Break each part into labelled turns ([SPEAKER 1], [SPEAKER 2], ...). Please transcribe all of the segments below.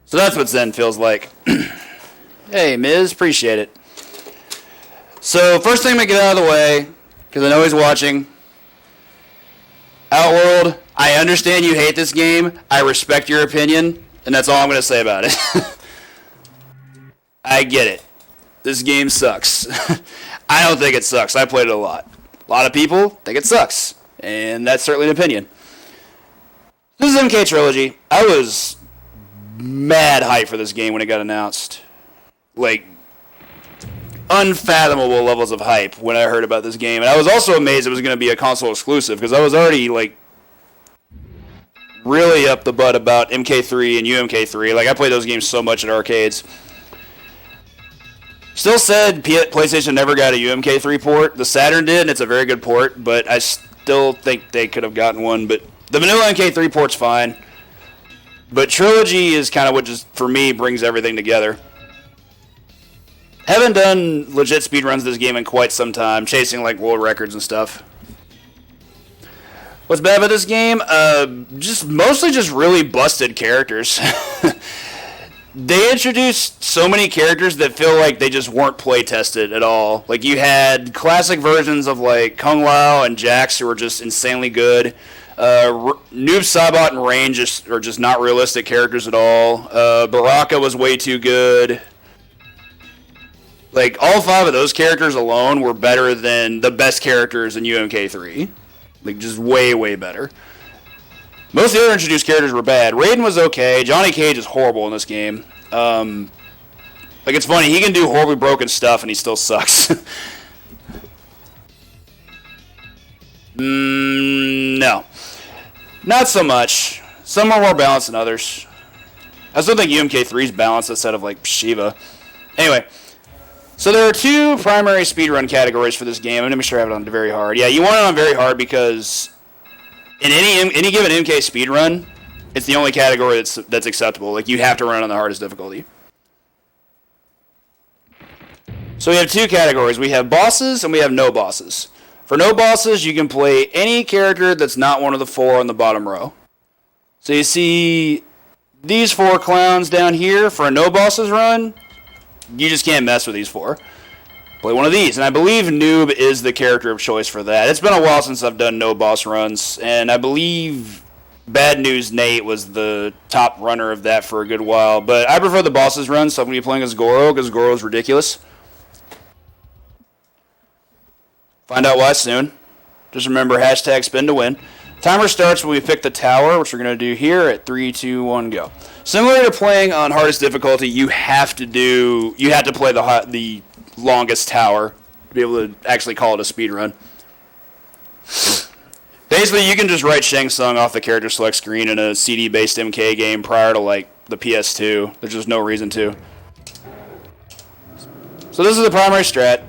[SPEAKER 1] So that's what Zen feels like. Hey, Miz, appreciate it. So first thing I'm going to get out of the way, because I know he's watching. Outworld, I understand you hate this game. I respect your opinion, and that's all I'm going to say about it. I get it. This game sucks. I don't think it sucks. I played it a lot. A lot of people think it sucks, and that's certainly an opinion. This is MK Trilogy. I was mad hype for this game when it got announced. Like, unfathomable levels of hype when I heard about this game. And I was also amazed it was going to be a console exclusive, because I was already, like, really up the butt about MK3 and UMK3. Like, I played those games so much at arcades. Still said PlayStation never got a UMK3 port. The Saturn did, and it's a very good port, but I still think they could have gotten one. But the vanilla MK3 port's fine. But Trilogy is kind of what just, for me, brings everything together. Haven't done legit speedruns this game in quite some time, chasing like world records and stuff. What's bad about this game? Mostly just really busted characters. They introduced so many characters that feel like they just weren't play tested at all. Like, you had classic versions of like Kung Lao and Jax, who were just insanely good. Noob Saibot and Rain are just not realistic characters at all. Baraka was way too good. Like, all 5 of those characters alone were better than the best characters in UMK3. Like, just way, way better. Most of the other introduced characters were bad. Raiden was okay. Johnny Cage is horrible in this game. Like, it's funny. He can do horribly broken stuff, and he still sucks. No. Not so much. Some are more balanced than others. I still think UMK3 is balanced instead of, like, Shiva. Anyway. So there are 2 primary speedrun categories for this game. I'm going to make sure I have it on very hard. Yeah, you want it on very hard because in any given MK speedrun, it's the only category that's acceptable. Like, you have to run it on the hardest difficulty. So we have 2 categories. We have bosses and we have no bosses. For no bosses, you can play any character that's not one of the 4 on the bottom row. So you see these 4 clowns down here for a no bosses run. You just can't mess with these 4. Play one of these, and I believe Noob is the character of choice for that. It's been a while since I've done no boss runs, and I believe Bad News Nate was the top runner of that for a good while. But I prefer the bosses run, so I'm going to be playing as Goro, because Goro's ridiculous. Find out why soon. Just remember, hashtag spin to win. Timer starts when we pick the tower, which we're going to do here at 3, 2, 1, go. Similar to playing on hardest difficulty, you have to play the longest tower to be able to actually call it a speed run. Basically, you can just write Shang Tsung off the character select screen in a CD-based MK game prior to like the PS2. There's just no reason to. So this is the primary strat.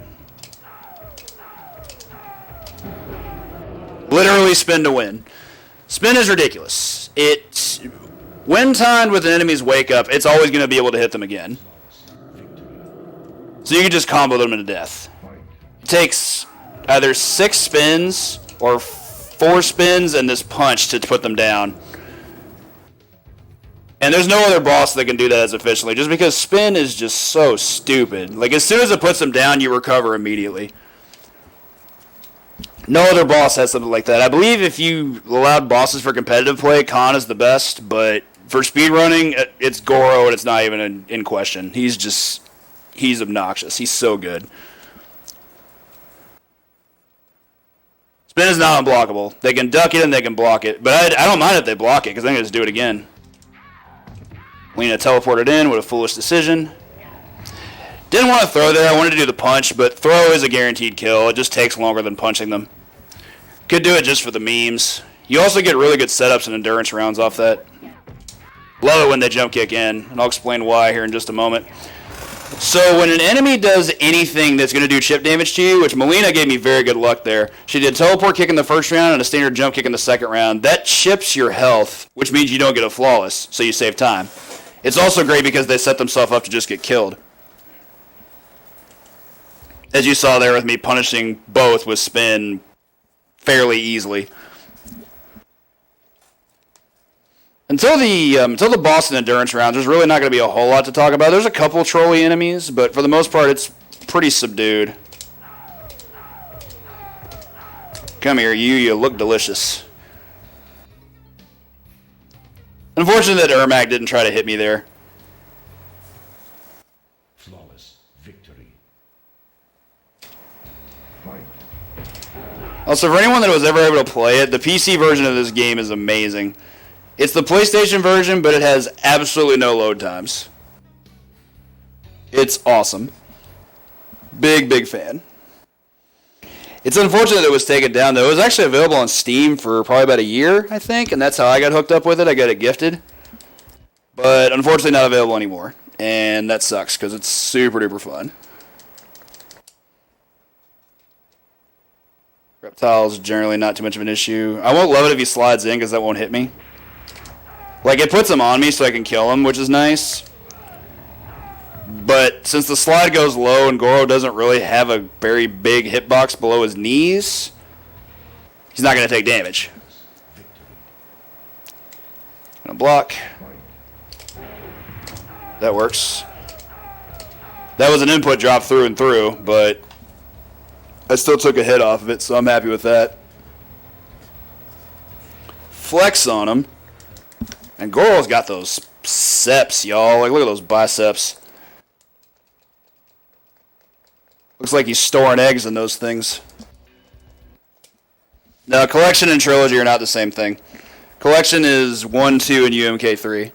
[SPEAKER 1] Literally spin to win. Spin is ridiculous. When timed with an enemy's wake up, it's always going to be able to hit them again. So you can just combo them to death. It takes either 6 spins or 4 spins and this punch to put them down. And there's no other boss that can do that as efficiently, just because spin is just so stupid. Like, as soon as it puts them down, you recover immediately. No other boss has something like that. I believe if you allowed bosses for competitive play, Khan is the best, but for speedrunning, it's Goro, and it's not even in question. He's obnoxious. He's so good. Spin is not unblockable. They can duck it and they can block it, but I don't mind if they block it, because I can just do it again. Lena teleported in with a foolish decision. Didn't want to throw there. I wanted to do the punch, but throw is a guaranteed kill. It just takes longer than punching them. Could do it just for the memes. You also get really good setups and endurance rounds off that. Love it when they jump kick in, and I'll explain why here in just a moment. So when an enemy does anything that's going to do chip damage to you, which Melina gave me very good luck there. She did teleport kick in the first round and a standard jump kick in the second round. That chips your health, which means you don't get a flawless, so you save time. It's also great because they set themselves up to just get killed. As you saw there with me punishing both with spin fairly easily. Until the boss and endurance rounds, there's really not going to be a whole lot to talk about. There's a couple trolley enemies, but for the most part, it's pretty subdued. Come here, you look delicious. Unfortunate that Ermac didn't try to hit me there.
[SPEAKER 2] Flawless victory.
[SPEAKER 1] Also, for anyone that was ever able to play it, the PC version of this game is amazing. It's the PlayStation version, but it has absolutely no load times. It's awesome. Big fan. It's unfortunate it was taken down, though. It was actually available on Steam for probably about a year, I think, and that's how I got hooked up with it. I got it gifted. But unfortunately not available anymore, and that sucks because it's super duper fun. Reptiles generally not too much of an issue. I won't love it if he slides in because that won't hit me. Like, it puts him on me so I can kill him, which is nice. But since the slide goes low and Goro doesn't really have a very big hitbox below his knees, he's not going to take damage. Gonna block. That works. That was an input drop through and through, but I still took a hit off of it, so I'm happy with that. Flex on him. And Goro's got those seps, y'all. Like, look at those biceps. Looks like he's storing eggs in those things. Now, Collection and Trilogy are not the same thing. Collection is 1, 2, and UMK3.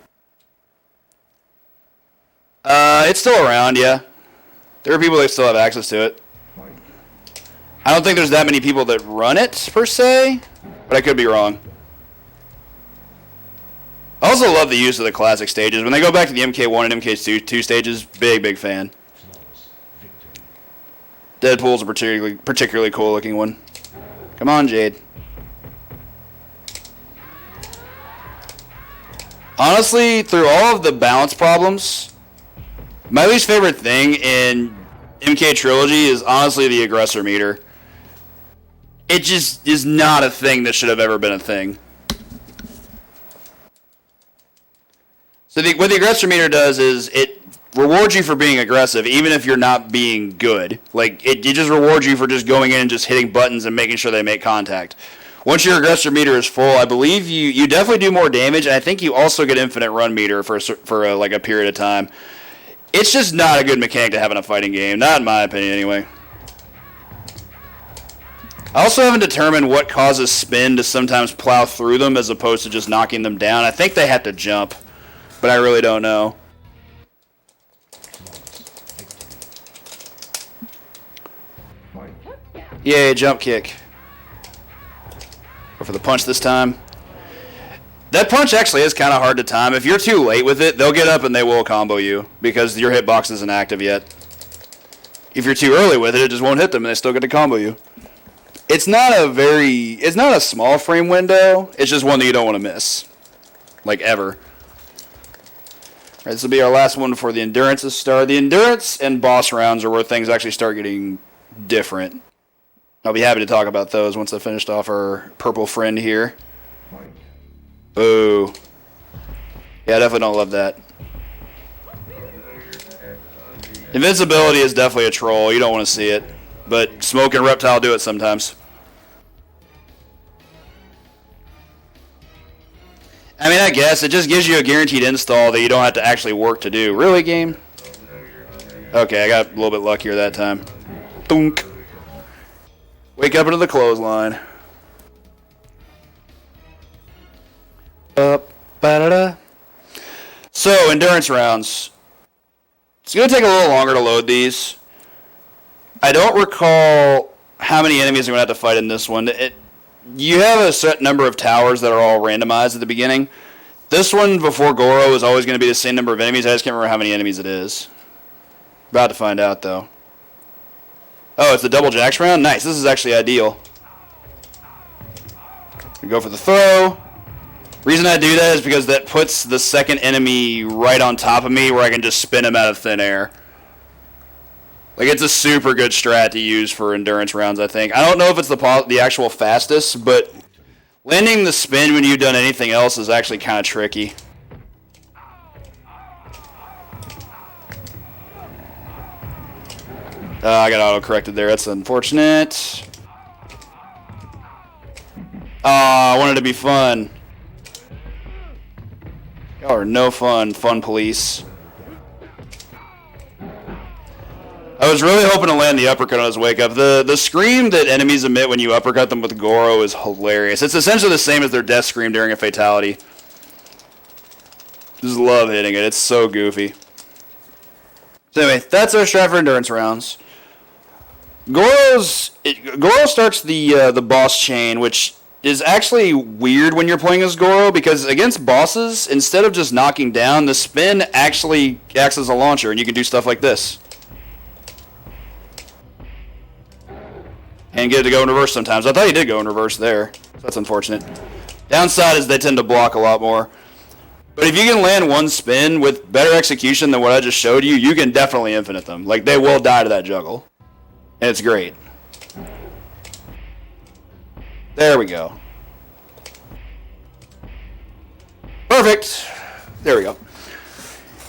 [SPEAKER 1] It's still around, yeah. There are people that still have access to it. I don't think there's that many people that run it, per se, but I could be wrong. I also love the use of the classic stages. When they go back to the MK1 and MK2 stages, big fan. Deadpool's a particularly cool looking one. Come on, Jade. Honestly, through all of the balance problems, my least favorite thing in MK Trilogy is honestly the aggressor meter. It just is not a thing that should have ever been a thing. So what the aggressor meter does is it rewards you for being aggressive, even if you're not being good. Like, it just rewards you for just going in and just hitting buttons and making sure they make contact. Once your aggressor meter is full, I believe you definitely do more damage, and I think you also get infinite run meter for like a period of time. It's just not a good mechanic to have in a fighting game, not in my opinion anyway. I also haven't determined what causes Spin to sometimes plow through them as opposed to just knocking them down. I think they have to jump, but I really don't know. Yay, jump kick. Go for the punch this time. That punch actually is kind of hard to time. If you're too late with it, they'll get up and they will combo you because your hitbox isn't active yet. If you're too early with it, it just won't hit them and they still get to combo you. It's not a small frame window. It's just one that you don't want to miss. Like, ever. Alright, this will be our last one before the endurance start. The endurance and boss rounds are where things actually start getting different. I'll be happy to talk about those once I finished off our purple friend here. Boo. Yeah, I definitely don't love that. Invincibility is definitely a troll. You don't want to see it. But Smoke and Reptile do it sometimes. I mean, I guess it just gives you a guaranteed install that you don't have to actually work to do. Really, game? Okay, I got a little bit luckier that time. Thunk. Wake up into the clothesline. Up, ba-da-da. So, endurance rounds. It's going to take a little longer to load these. I don't recall how many enemies I'm going to have to fight in this one. You have a set number of towers that are all randomized at the beginning. This one, before Goro, is always going to be the same number of enemies. I just can't remember how many enemies it is. About to find out, though. Oh, it's the double jacks round? Nice. This is actually ideal. We go for the throw. Reason I do that is because that puts the second enemy right on top of me where I can just spin him out of thin air. Like, it's a super good strat to use for endurance rounds, I think. I don't know if it's the actual fastest, but Landing the spin when you've done anything else is actually kind of tricky. I got auto-corrected there. That's unfortunate. I wanted to be fun. Y'all are no fun. Fun police. I was really hoping to land the uppercut on his wake up. The scream that enemies emit when you uppercut them with Goro is hilarious. It's essentially the same as their death scream during a fatality. Just love hitting it. It's so goofy. So anyway, that's our strat for endurance rounds. Goro starts the boss chain, which is actually weird when you're playing as Goro, because against bosses, instead of just knocking down, the spin actually acts as a launcher, and you can do stuff like this. And get it to go in reverse sometimes. I thought he did go in reverse there. So that's unfortunate. Downside is they tend to block a lot more. But if you can land one spin with better execution than what I just showed you, you can definitely infinite them. Like, they will die to that juggle. And it's great. There we go. Perfect. There we go.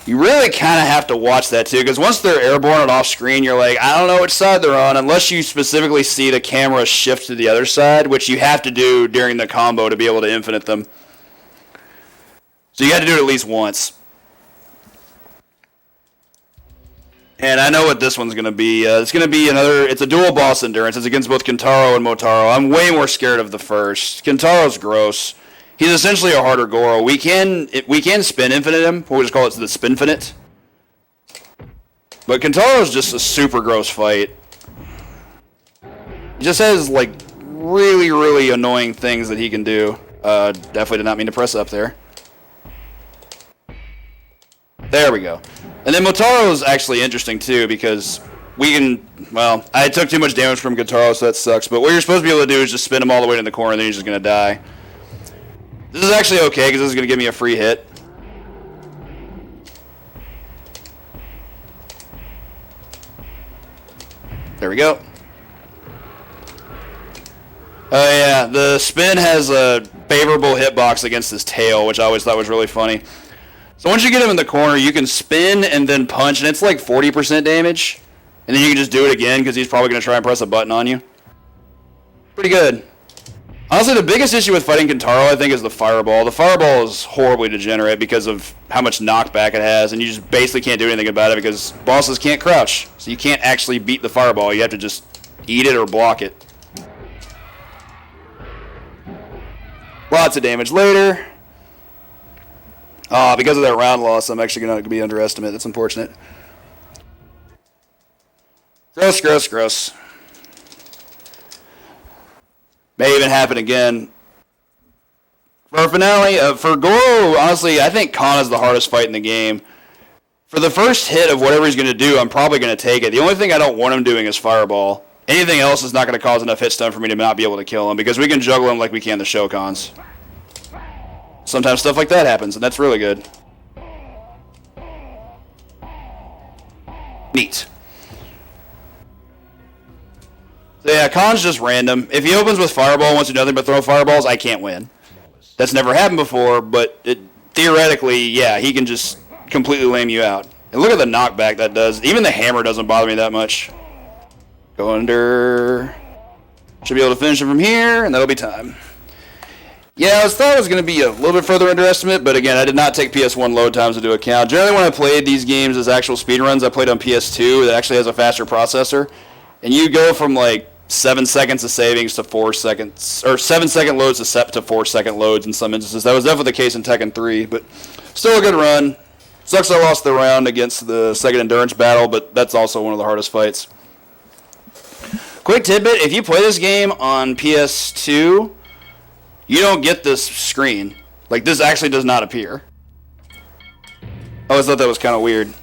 [SPEAKER 1] You really kind of have to watch that too, because once they're airborne and off screen, you're like, I don't know which side they're on, unless you specifically see the camera shift to the other side, which you have to do during the combo to be able to infinite them. So you got to do it at least once. And I know what this one's going to be. It's going to be it's a dual boss endurance. It's against both Kentaro and Motaro. I'm way more scared of the first. Kentaro's gross. He's essentially a harder Goro. We can spin infinite him. We'll just call it the spinfinite. But Kentaro's just a super gross fight. He just has like really, really annoying things that he can do. Definitely did not mean to press up there. There we go. And then Motaro is actually interesting too, because we can, well, I took too much damage from Kentaro, so that sucks. But what you're supposed to be able to do is just spin him all the way to the corner, and then he's just going to die. This is actually okay, because this is going to give me a free hit. There we go. Oh yeah, the spin has a favorable hitbox against his tail, which I always thought was really funny. So once you get him in the corner, you can spin and then punch, and it's like 40% damage. And then you can just do it again, because he's probably going to try and press a button on you. Pretty good. Honestly, the biggest issue with fighting Kentaro, I think, is the fireball. The fireball is horribly degenerate because of how much knockback it has, and you just basically can't do anything about it because bosses can't crouch. So you can't actually beat the fireball. You have to just eat it or block it. Lots of damage later. Because of that round loss, I'm actually going to be underestimated. That's unfortunate. Gross, gross, gross. May even happen again. For our finale, for Goro, honestly, I think Khan is the hardest fight in the game. For the first hit of whatever he's going to do, I'm probably going to take it. The only thing I don't want him doing is Fireball. Anything else is not going to cause enough hit stun for me to not be able to kill him, because we can juggle him like we can the Shokans. Sometimes stuff like that happens, and that's really good. Neat. So yeah, Khan's just random. If he opens with Fireball and wants to do nothing but throw fireballs, I can't win. That's never happened before, but theoretically, yeah, he can just completely lame you out. And look at the knockback that does. Even the hammer doesn't bother me that much. Go under. Should be able to finish it from here, and that'll be time. Yeah, I thought it was going to be a little bit further underestimate, but again, I did not take PS1 load times into account. Generally, when I played these games as actual speedruns, I played on PS2 that actually has a faster processor. And you go from like 7 seconds of savings to 4 seconds, or 7-second loads to 4-second loads in some instances. That was definitely the case in Tekken 3, but still a good run. Sucks I lost the round against the second endurance battle, but that's also one of the hardest fights. Quick tidbit, if you play this game on PS2, you don't get this screen. Like, this actually does not appear. I always thought that was kind of weird.